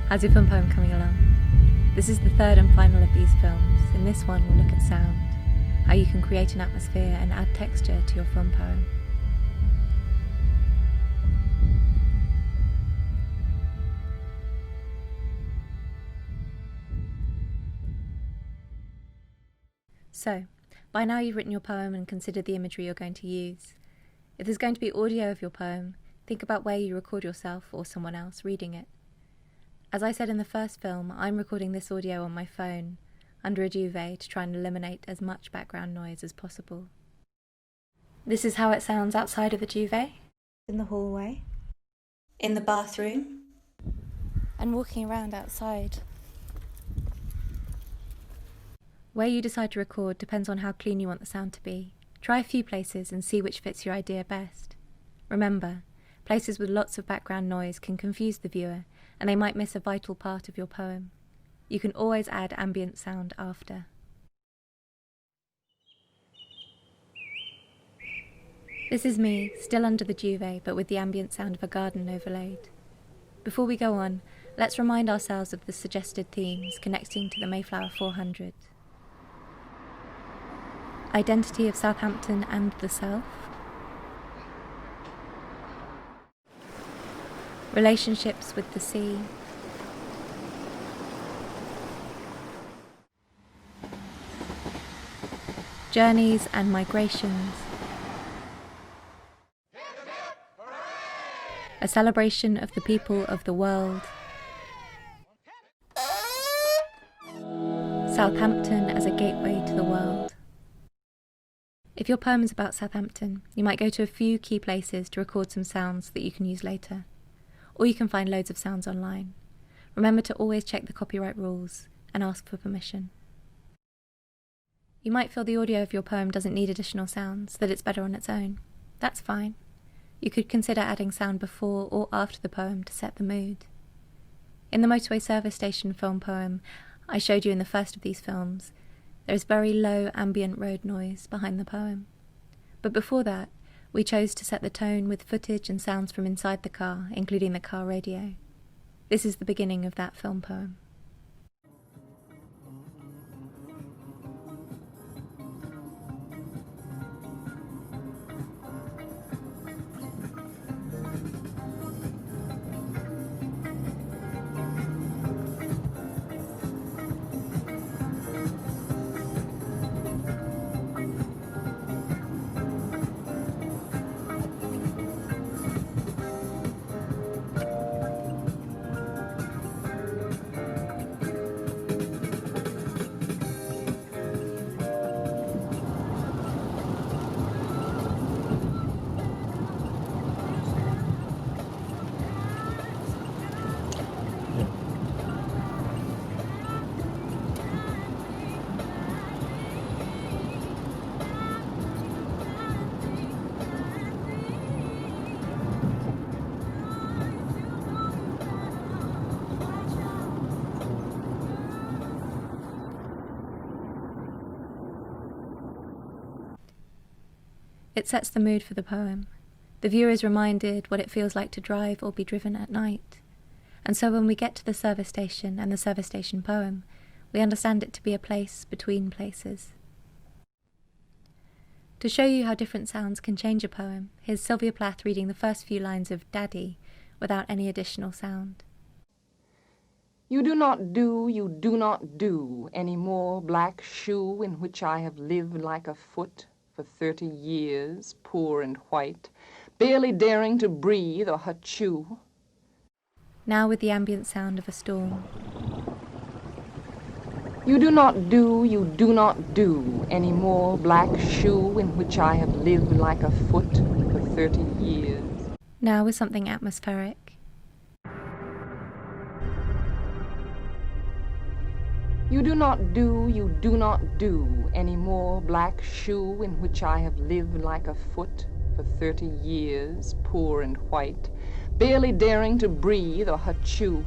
How's your fun poem coming along? This is the third and final of these films. In this one we'll look at sound, how you can create an atmosphere and add texture to your fun poem. So, by now you've written your poem and considered the imagery you're going to use. If there's going to be audio of your poem, think about where you record yourself or someone else reading it. As I said in the first film, I'm recording this audio on my phone, under a duvet, to try and eliminate as much background noise as possible. This is how it sounds outside of the duvet, in the hallway, in the bathroom, and walking around outside. Where you decide to record depends on how clean you want the sound to be. Try a few places and see which fits your idea best. Remember, places with lots of background noise can confuse the viewer, and they might miss a vital part of your poem. You can always add ambient sound after. This is me, still under the duvet, but with the ambient sound of a garden overlaid. Before we go on, let's remind ourselves of the suggested themes connecting to the Mayflower 400. Identity of Southampton and the South. Relationships with the sea. Journeys and migrations. A celebration of the people of the world. Southampton as a gateway to the world. If your poem is about Southampton, you might go to a few key places to record some sounds that you can use later. Or you can find loads of sounds online. Remember to always check the copyright rules and ask for permission. You might feel the audio of your poem doesn't need additional sounds, that it's better on its own. That's fine. You could consider adding sound before or after the poem to set the mood. In the motorway service station film poem I showed you in the first of these films, there is very low ambient road noise behind the poem. But before that, we chose to set the tone with footage and sounds from inside the car, including the car radio. This is the beginning of that film poem. It sets the mood for the poem. The viewer is reminded what it feels like to drive or be driven at night. And so when we get to the service station and the service station poem, we understand it to be a place between places. To show you how different sounds can change a poem, here's Sylvia Plath reading the first few lines of Daddy without any additional sound. You do not do any more black shoe in which I have lived like a foot for 30 years, poor and white, barely daring to breathe or chew. Now with the ambient sound of a storm. You do not do any more black shoe in which I have lived like a foot for 30 years. Now with something atmospheric. You do not do any more black shoe in which I have lived like a foot for 30 years, poor and white, barely daring to breathe or chew.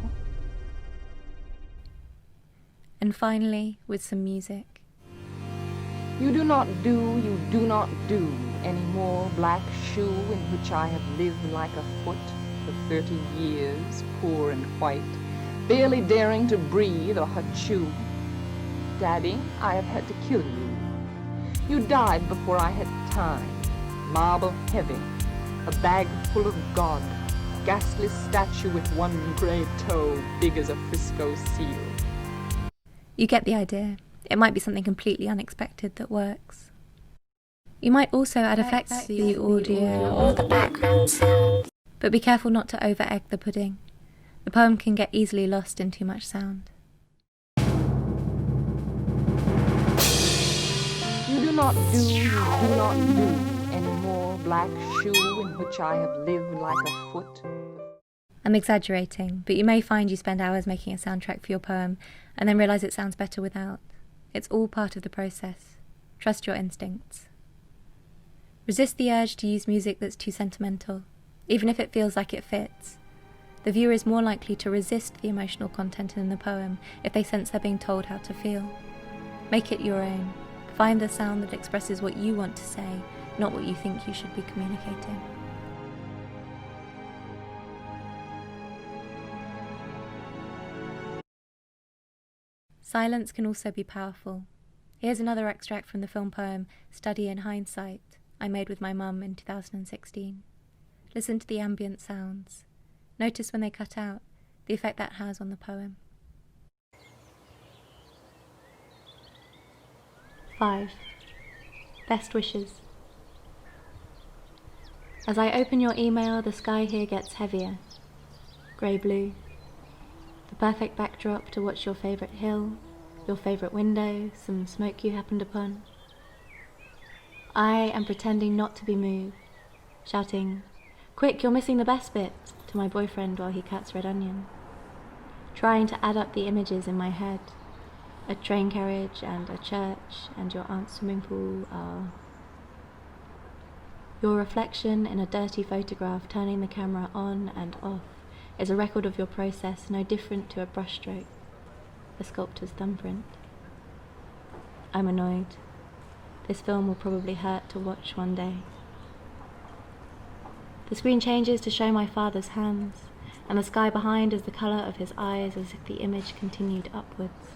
And finally, with some music. You do not do any more black shoe in which I have lived like a foot for 30 years, poor and white, barely daring to breathe or chew. Daddy, I have had to kill you. You died before I had time. Marble heavy, a bag full of God, ghastly statue with one grey toe, big as a Frisco seal. You get the idea. It might be something completely unexpected that works. You might also add effects to the audio or the background sound. But be careful not to over-egg the pudding. The poem can get easily lost in too much sound. You do not do any more, black shoe in which I have lived like a foot. I'm exaggerating, but you may find you spend hours making a soundtrack for your poem and then realise it sounds better without. It's all part of the process. Trust your instincts. Resist the urge to use music that's too sentimental, even if it feels like it fits. The viewer is more likely to resist the emotional content in the poem if they sense they're being told how to feel. Make it your own. Find the sound that expresses what you want to say, not what you think you should be communicating. Silence can also be powerful. Here's another extract from the film poem Study in Hindsight I made with my mum in 2016. Listen to the ambient sounds. Notice when they cut out, the effect that has on the poem. 5. Best wishes. As I open your email, the sky here gets heavier. Grey-blue. The perfect backdrop to watch your favourite hill, your favourite window, some smoke you happened upon. I am pretending not to be moved, shouting, "Quick, you're missing the best bit," to my boyfriend while he cuts red onion. Trying to add up the images in my head. A train carriage and a church and your aunt's swimming pool are... Your reflection in a dirty photograph turning the camera on and off is a record of your process no different to a brushstroke, a sculptor's thumbprint. I'm annoyed. This film will probably hurt to watch one day. The screen changes to show my father's hands, and the sky behind is the colour of his eyes as if the image continued upwards.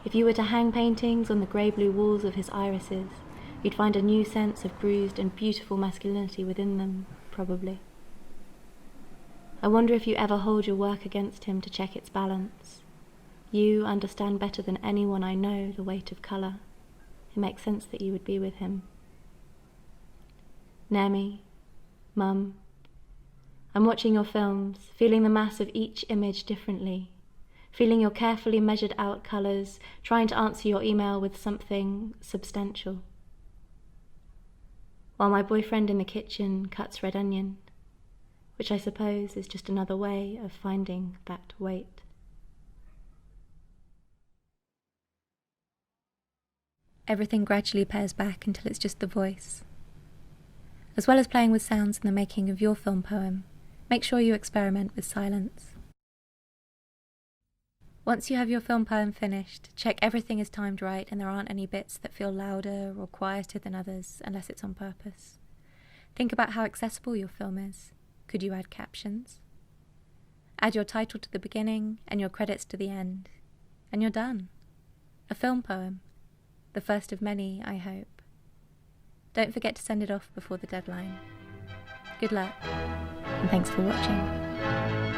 If you were to hang paintings on the grey-blue walls of his irises, you'd find a new sense of bruised and beautiful masculinity within them, probably. I wonder if you ever hold your work against him to check its balance. You understand better than anyone I know the weight of colour. It makes sense that you would be with him. Nemi, Mum, I'm watching your films, feeling the mass of each image differently, feeling your carefully measured out colours, trying to answer your email with something substantial. While my boyfriend in the kitchen cuts red onion, which I suppose is just another way of finding that weight. Everything gradually pairs back until it's just the voice. As well as playing with sounds in the making of your film poem, make sure you experiment with silence. Once you have your film poem finished, check everything is timed right and there aren't any bits that feel louder or quieter than others unless it's on purpose. Think about how accessible your film is. Could you add captions? Add your title to the beginning and your credits to the end. And you're done. A film poem. The first of many, I hope. Don't forget to send it off before the deadline. Good luck, and thanks for watching.